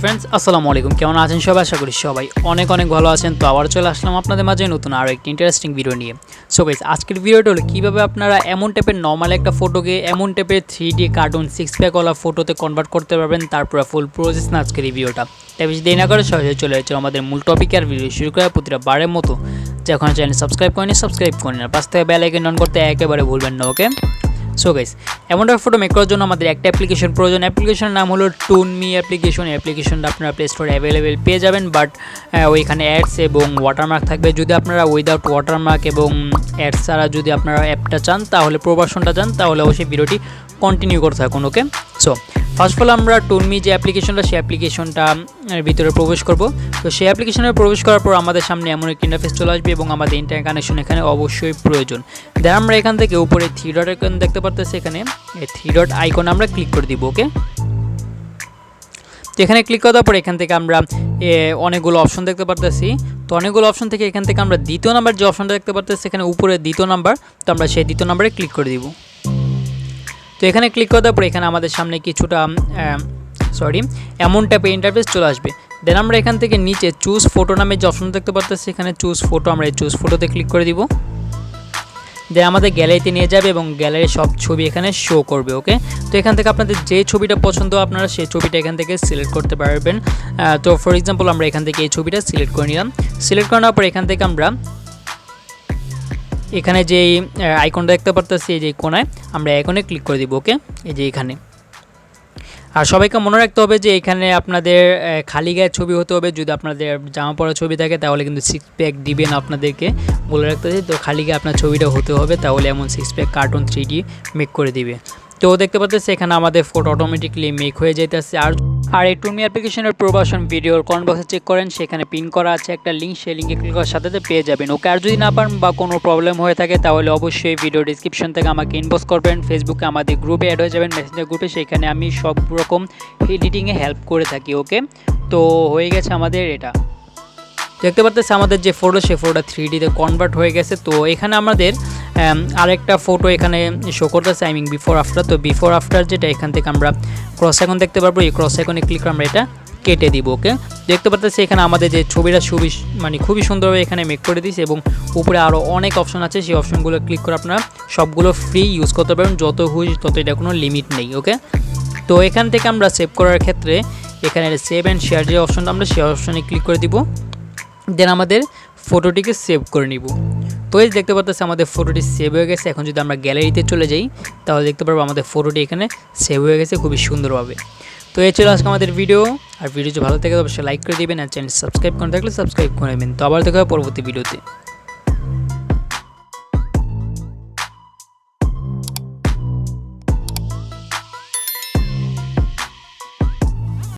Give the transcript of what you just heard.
Friends আসসালামু আলাইকুম, কেমন আছেন সবাই? আশা করি সবাই অনেক ভালো আছেন। তো আবার চলে আসলাম আপনাদের মাঝে নতুন আরও একটি ইন্টারেস্টিং ভিডিও নিয়ে। সো গাইস, আজকের ভিডিওটা হলো কীভাবে আপনারা এমন টাইপের নর্মাল একটা ফটোকে এমন টাইপের 3D কার্টুন 6 প্যাকওয়ালা ফটোতে কনভার্ট করতে পারবেন, তারপর ফুল প্রসেস না আজকের এই ভিডিওটা। তাই বেশি দেরি না করে সহজে চলে যাচ্ছে আমাদের মূল টপিকে। আর ভিডিও শুরু করার প্রতিটা বারের মতো যখন চ্যানেল সাবস্ক্রাইব করেনি সাবস্ক্রাইব করেন, আর পাশ থেকে বেল আইকন অন করতে একেবারে ভুলবেন না। ওকে, সো গাইস, এমন একটা ফটো মেক করার জন্য আমাদের একটা অ্যাপ্লিকেশন প্রয়োজন। অ্যাপ্লিকেশনের নাম হলো টুনমি অ্যাপ্লিকেশন। অ্যাপ্লিকেশনটা আপনারা প্লে স্টোরে অ্যাভেলেবেল পেয়ে যাবেন, বাট ওইখানে অ্যাডস এবং ওয়াটারমার্ক থাকবে। যদি আপনারা উইদাউট ওয়াটারমার্ক এবং অ্যাডস ছাড়া যদি আপনারা অ্যাপটা চান, তাহলে প্রবাসনটা চান, তাহলে অবশ্যই ভিডিওটি কন্টিনিউ করতে থাকুন। ওকে, সো ফার্স্ট অফ অল আমরা টুনমি যে অ্যাপ্লিকেশনটা, সেই অ্যাপ্লিকেশনটা ভিতরে প্রবেশ করব। তো সেই অ্যাপ্লিকেশনে প্রবেশ করার পর আমাদের সামনে এমন একটি ইন্টারফেস চলে আসবে এবং আমাদের ইন্টারনেট কানেকশন এখানে অবশ্যই প্রয়োজন। দেন আমরা এখান থেকে উপরে 3 ডট আইকন দেখতে পারতেছি, এখানে এই 3 ডট আইকন আমরা ক্লিক করে দিব। ওকে, তো এখানে ক্লিক করার পর এখান থেকে আমরা অনেকগুলো অপশন দেখতে পারতেছি। তো অনেকগুলো অপশন থেকে এখান থেকে আমরা দ্বিতীয় নাম্বার যে অপশনটা দেখতে পারতেছি, এখানে উপরে দ্বিতীয় নাম্বার, তো আমরা সেই দ্বিতীয় নাম্বারে ক্লিক করে দিব। তো এখানে ক্লিক করার পর এখানে আমাদের সামনে কিছুটা এমন টাইপের ইন্টারফেস চলে আসবে। দেন আমরা এখান থেকে নিচে চুজ ফটো নামে যে অপশন দেখতে পারতেছি, এখানে চুজ ফটো, আমরা এই চুজ ফটোতে ক্লিক করে দিব। দেন আমাদের গ্যালারিতে নিয়ে যাবে এবং গ্যালারির সব ছবি এখানে শো করবে। ওকে, তো এখান থেকে আপনাদের যে ছবিটা পছন্দ আপনারা সেই ছবিটা এখান থেকে সিলেক্ট করতে পারবেন। তো ফর এক্সাম্পল আমরা এখান থেকে এই ছবিটা সিলেক্ট করে নিলাম। সিলেক্ট করার পর এখান থেকে আমরা এখানে যে আইকনটা দেখতে পারতেছি, এই যে কোনায় আমরা আইকনে ক্লিক করে দিব। ওকে, এই যে এখানে। আর সবাইকে মনে রাখতে হবে যে এখানে আপনাদের খালি গায়ের ছবি হতে হবে। যদি আপনাদের জামা পরা ছবি থাকে তাহলে কিন্তু 6 প্যাক দিবেন, আপনাদেরকে বলে রাখতে হবে। তো খালি গায়ে আপনার ছবিটা হতে হবে, তাহলে এমন 6 প্যাক কার্টুন 3D মেক করে দিবে। তো দেখতে পাচ্ছেন এখানে আমাদের ফটো অটোমেটিকলি মেক হয়ে যাইতেছে। আর এই টুনমি অ্যাপ্লিকেশনের প্রবাসন ভিডিওর কমেন্ট বক্সে চেক করেন, সেখানে পিন করা আছে একটা লিঙ্ক, সেই লিঙ্কে ক্লিক করার সাথে পেয়ে যাবেন। ওকে, আর যদি না পারেন বা কোনো প্রবলেম হয়ে থাকে তাহলে অবশ্যই ভিডিও ডিসক্রিপশন থেকে আমাকে ইনবক্স করবেন। ফেসবুকে আমাদের গ্রুপে অ্যাড হয়ে যাবেন, মেসেঞ্জার গ্রুপে, সেখানে আমি সব রকম এডিটিংয়ে হেল্প করে থাকি। ওকে, তো হয়ে গেছে আমাদের এটা। দেখতে পাচ্ছেন আমাদের যে ফটো, সেই ফটোটা 3Dতে কনভার্ট হয়ে গেছে। তো এখানে আমাদের আরেকটা ফটো এখানে শো করতেছে, আই মিন বিফোর আফটার। তো বিফোর আফটার যেটা, এখান থেকে আমরা ক্রস আইকন দেখতে পারবো, এই ক্রস আইকনে ক্লিক করে আমরা এটা কেটে দিব। ওকে, দেখতে পাচ্ছেন এখানে আমাদের যে ছবিটা খুবই সুন্দরভাবে এখানে মেক করে দিয়েছে এবং উপরে আরও অনেক অপশন আছে, সেই অপশনগুলো ক্লিক করে আপনারা সবগুলো ফ্রি ইউজ করতে পারবেন, যত খুশি তত, এটা কোনো লিমিট নেই। ওকে, তো এখান থেকে আমরা সেভ করার ক্ষেত্রে এখানে সেভ অ্যান্ড শেয়ার যে অপশনটা, আমরা সেই অপশনে ক্লিক করে দিব। দেন আমাদের ফটোটিকে সেভ করে নিব। তো এই দেখতে পাচ্ছি আমাদের ফটোটি সেভ হয়ে গেছে। এখন যদি আমরা গ্যালারিতে চলে যাই তাহলে দেখতে পারবো আমাদের ফটোটি এখানে সেভ হয়ে গেছে খুবই সুন্দরভাবে। তো এই ছিল আজকে আমাদের ভিডিও। আর ভিডিও যদি ভালো থাকে অবশ্যই লাইক করে দিবেন, আর চ্যানেল সাবস্ক্রাইব করে থাকলে সাবস্ক্রাইব করে নেবেন। তো আবার দেখা হবে পরবর্তী ভিডিওতে।